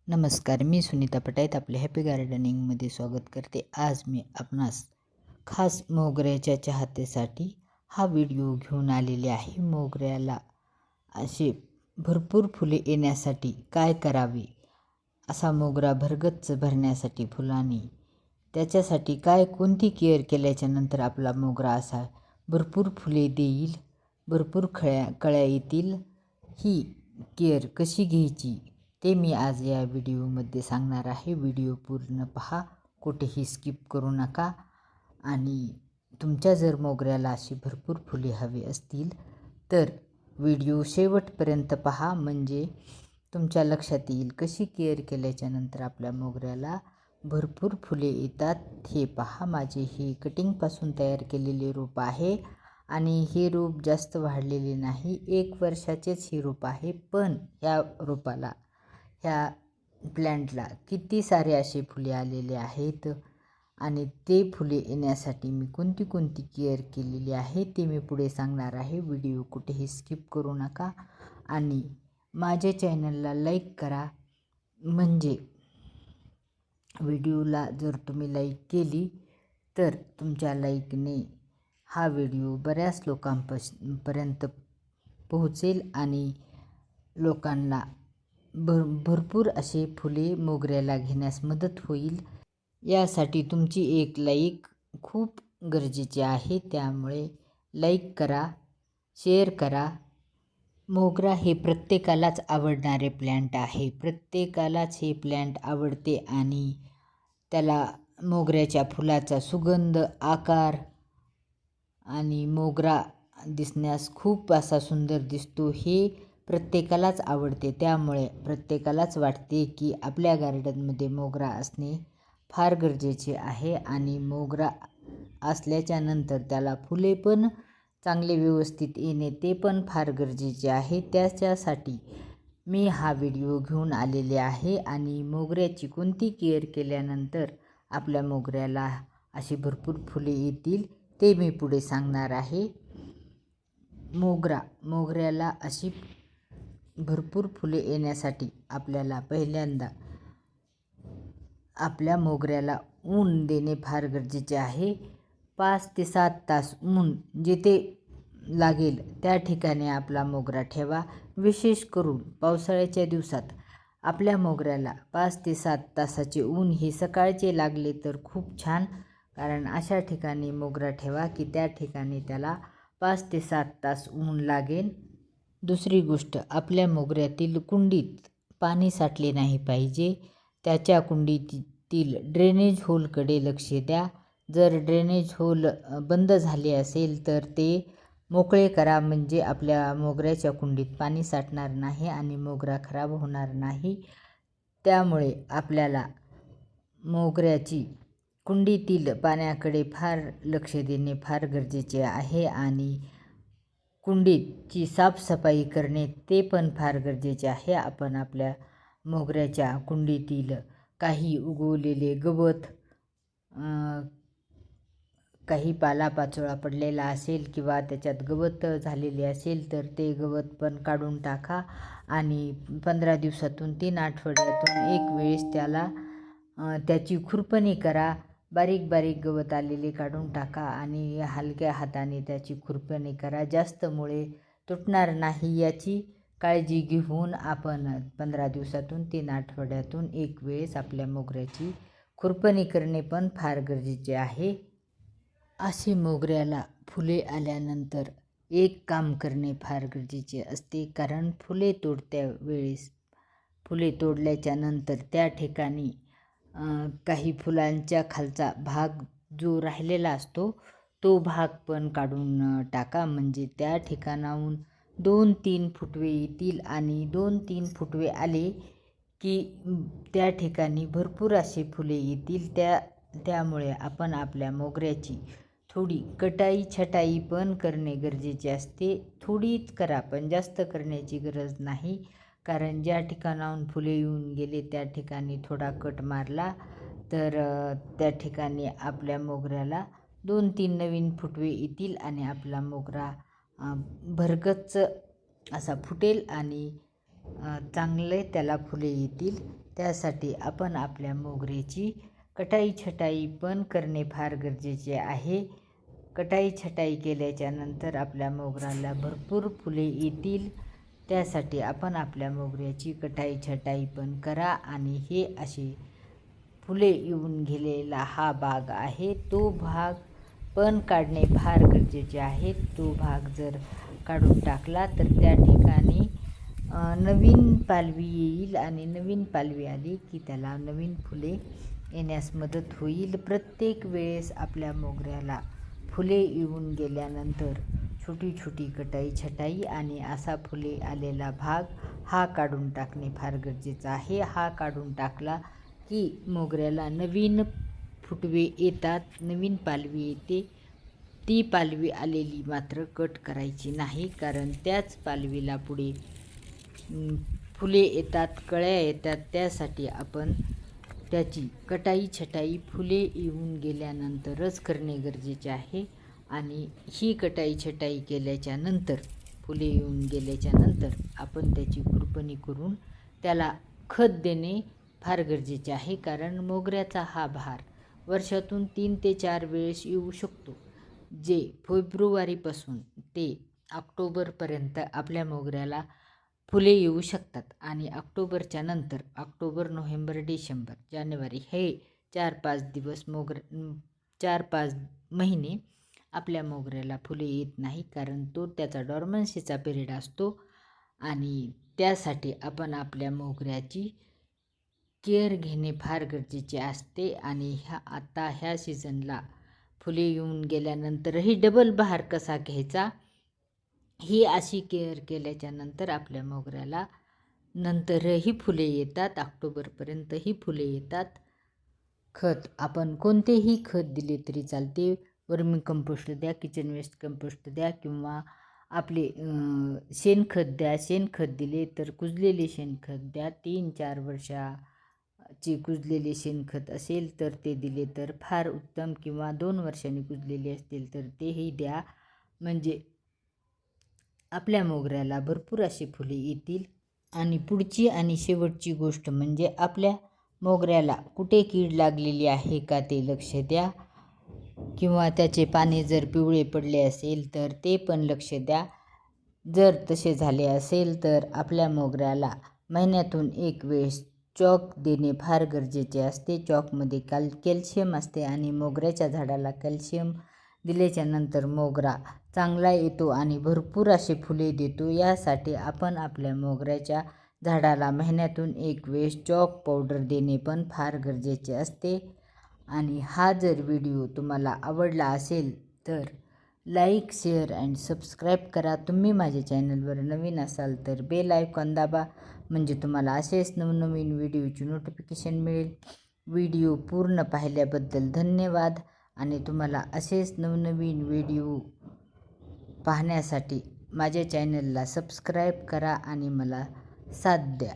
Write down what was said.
नमस्कार, मी सुनीता पटायत आपले हॅपी गार्डनिंगमध्ये स्वागत करते. आज मी आपणास खास मोगऱ्याच्या चाहतेसाठी हा व्हिडिओ घेऊन आलेले आहे. मोगऱ्याला असे भरपूर फुले येण्यासाठी काय करावे, असा मोगरा भरगच्च भरण्यासाठी फुलांनी त्याच्यासाठी कोणती केअर केल्याच्या नंतर आपला मोगरा असा भरपूर फुले देईल, भरपूर कळ्या येतील, ही केअर कशी घ्यायची ते मी आज या व्हिडिओमध्ये सांगणार आहे. व्हिडिओ पूर्ण पहा, कुठेही स्किप करू नका. आणि तुमच्या जर मोगऱ्याला अशी भरपूर फुले हवी असतील तर व्हिडिओ शेवटपर्यंत पहा, म्हणजे तुमच्या लक्षात येईल कशी केअर केल्याच्या नंतर आपल्या मोगऱ्याला भरपूर फुले येतात. हे पहा, माझे हे कटिंगपासून तयार केलेले रोप आहे आणि हे रोप जास्त वाढलेले नाही, 1 वर्षाचेच हे रोप आहे. पण ह्या रोपाला, ह्या प्लॅन्टला किती सारे असे फुले आलेले आहेत आणि ते फुले येण्यासाठी मी कोणती केअर केलेली आहे ते मी पुढे सांगणार आहे. व्हिडिओ कुठेही स्किप करू नका आणि माझ्या चॅनलला लाईक करा, म्हणजे व्हिडिओला जर तुम्ही लाईक केली तर तुमच्या लाईकने हा व्हिडिओ बऱ्याच लोकांपर्यंत पोहोचेल आणि लोकांना भरपूर असे फुले मोगऱ्याला घेण्यास मदत होईल. यासाठी तुमची एक लाईक खूप गरजेची आहे, त्यामुळे लाईक करा, शेअर करा. मोगरा हे प्रत्येकालाच आवडणारे प्लॅन्ट आहे. प्रत्येकालाच हे प्लॅन्ट आवडते आणि त्याला मोगऱ्याच्या फुलाचा सुगंध, आकार आणि मोगरा दिसण्यास खूप असा सुंदर दिसतो, हे प्रत्येकालाच आवडते. त्यामुळे प्रत्येकालाच वाटते की आपल्या गार्डनमध्ये मोगरा असणे फार गरजेचे आहे आणि मोगरा असल्याच्या नंतर त्याला फुले पण चांगले व्यवस्थित येणे ते पण फार गरजेचे आहे. त्याच्यासाठी मी हा व्हिडिओ घेऊन आलेले आहे आणि मोगऱ्याची कोणती केअर केल्यानंतर आपल्या मोगऱ्याला अशी भरपूर फुले येतील ते मी पुढे सांगणार आहे. मोगऱ्याला अशी भरपूर फुले येण्यासाठी आपल्याला पहिल्यांदा आपल्या मोगऱ्याला ऊन देणे फार गरजेचे आहे. 5 ते 7 तास ऊन जिथे लागेल त्या ठिकाणी आपला मोगरा ठेवा. विशेष करून पावसाळ्याच्या दिवसात आपल्या मोगऱ्याला 5 ते 7 तासाचे ऊन हे सकाळचे लागले तर खूप छान, कारण अशा ठिकाणी मोगरा ठेवा की त्या ठिकाणी त्याला 5 ते 7 तास ऊन लागेल. दुसरी गोष्ट, आपल्या मोगऱ्यातील कुंडीत पाणी साठले नाही पाहिजे. त्याच्या कुंडीतील ड्रेनेज होलकडे लक्ष द्या. जर ड्रेनेज होल बंद झाले असेल तर ते मोकळे करा, म्हणजे आपल्या मोगऱ्याच्या कुंडीत पाणी साठणार नाही आणि मोगरा खराब होणार नाही. त्यामुळे आपल्याला मोगऱ्याची कुंडीतील पाण्याकडे फार लक्ष देणे फार गरजेचे आहे आणि कुंडीची साफसफाई करणे ते पण फार गरजेचे आहे. आपण आपल्या मोगऱ्याच्या कुंडीतील काही उगवलेले गवत, काही पालापाचोळा पडलेला असेल किंवा त्याच्यात गवत झालेले असेल तर ते गवत पण काढून टाका आणि 15 दिवसातून 3 आठवड्यातून एक वेळेस त्याची खुरपणी करा. बारीक बारीक गवत आलेले काढून टाका आणि हलक्या हाताने त्याची खुरपणी करा. जास्त मुळे तुटणार नाही याची काळजी घेऊन आपण 15 दिवसातून 3 आठवड्यातून एक वेळेस आपल्या मोगऱ्याची खुरपणी करणे पण फार गरजेचे आहे. असे मोगऱ्याला फुले आल्यानंतर एक काम करणे फार गरजेचे असते, कारण फुले तोडल्याच्या नंतर त्या ठिकाणी काही फुलांच्या खालचा भाग जो राहिलेला असतो तो भाग पण काढून टाका, म्हणजे त्या ठिकाणाहून 2-3 फुटवे येतील आणि 2-3 फुटवे आले की त्या ठिकाणी भरपूर असे फुले येतील. त्यामुळे आपण आपल्या मोगऱ्याची थोडी कटाई छटाई पण करणे गरजेचे असते. थोडीच करा, पण जास्त करण्याची गरज नाही, कारण ज्या ठिकाणाहून फुले येऊन गेले त्या ठिकाणी थोडा कट मारला तर त्या ठिकाणी आपल्या मोगऱ्याला 2-3 नवीन फुटवे येतील आणि आपला मोगरा भरगच्च असा फुटेल आणि चांगले त्याला फुले येतील त्यासाठी आपण आपल्या मोगऱ्याची कटाई छटाई पण करणे फार गरजेचे आहे. कटाई छटाई केल्याच्या नंतर आपल्या मोगऱ्याला भरपूर फुले येतील. त्यासाठी आपण आपल्या मोगऱ्याची कटाई छटाई पण करा. आणि हे असे फुले येऊन गेलेला हा भाग आहे, तो भाग पण काढणे फार गरजेचे आहे. तो भाग जर काढून टाकला तर त्या ठिकाणी नवीन पालवी येईल आणि नवीन पालवी आली की त्याला नवीन फुले येण्यास मदत होईल. प्रत्येक वेळेस आपल्या मोगऱ्याला फुले येऊन गेल्यानंतर छोटी छोटी कटाई छटाई आणि असा फुले आलेला भाग हा काढून टाकणे फार गरजेचं आहे. हा काढून टाकला की मोगऱ्याला नवीन फुटवे येतात, नवीन पालवी येते. ती पालवी आलेली मात्र कट करायची नाही, कारण त्याच पालवीला पुढे फुले येतात, कळ्या येतात. त्यासाठी आपण त्याची कटाई छटाई फुले येऊन गेल्यानंतरच करणे गरजेचे आहे. आणि ही कटाई छटाई केल्याच्या नंतर फुले येऊन गेल्याच्या नंतर आपण त्याची खुरपणी करून त्याला खत देणे फार गरजेचे आहे. कारण मोगऱ्याचा हा बहार वर्षातून 3 ते 4 वेळेस येऊ शकतो. जे फेब्रुवारीपासून ते ऑक्टोबरपर्यंत आपल्या मोगऱ्याला फुले येऊ शकतात. आणि ऑक्टोबरच्या नंतर ऑक्टोबर, नोव्हेंबर, डिसेंबर, जानेवारी हे 4-5 दिवस 4-5 महिने आपल्या मोगऱ्याला फुले येत नाही, कारण तो त्याचा डॉर्मन्सीचा पिरियड असतो. आणि त्यासाठी आपण आपल्या मोगऱ्याची केअर घेणे फार गरजेचे असते. आणि आता ह्या सीझनला फुले येऊन गेल्यानंतरही डबल बहार कसा घ्यायचा, ही अशी केअर केल्याच्या नंतर आपल्या मोगऱ्याला नंतरही फुले येतात, ऑक्टोबरपर्यंतही फुले येतात. खत आपण कोणतेही खत दिले तरी चालते. वर्मी कंपोस्ट द्या, किचन वेस्ट कंपोस्ट द्या किंवा आपले शेणखत द्या. शेणखत दिले तर कुजलेले शेणखत द्या. 3-4 वर्षाचे कुजलेले शेणखत असेल तर ते दिले तर फार उत्तम, किंवा 2 वर्षांनी कुजलेले असतील तर तेही द्या. म्हणजे आपल्या मोगऱ्याला भरपूर अशी फुले येतील. आणि पुढची आणि शेवटची गोष्ट म्हणजे आपल्या मोगऱ्याला कुठे कीड लागलेली आहे का ते लक्ष द्या. किंवा त्याचे पाने जर पिवळे पडले असेल तर ते पण लक्ष द्या. जर तसे झाले असेल तर आपल्या मोगऱ्याला महिन्यातून 1 वेळेस चॉक देणे फार गरजेचे असते. चॉकमध्ये कॅल्शियम असते आणि मोगऱ्याच्या झाडाला कॅल्शियम दिल्याच्या नंतर मोगरा चांगला येतो आणि भरपूर असे फुले देतो. यासाठी आपण आपल्या मोगऱ्याच्या झाडाला महिन्यातून 1 वेळेस चॉक पावडर देणे पण फार गरजेचे असते. आणि हा जर व्हिडिओ तुम्हाला आवडला असेल तर लाईक, शेअर अँड सबस्क्राईब करा. तुम्ही माझ्या चॅनलवर नवीन असाल तर बेल आयकॉन दाबा, म्हणजे तुम्हाला असेच नवनवीन व्हिडिओची नोटिफिकेशन मिळेल. व्हिडिओ पूर्ण पाहिल्याबद्दल धन्यवाद. आणि तुम्हाला असेच नवनवीन व्हिडिओ पाहण्यासाठी माझ्या चॅनलला सबस्क्राईब करा आणि मला साथ द्या.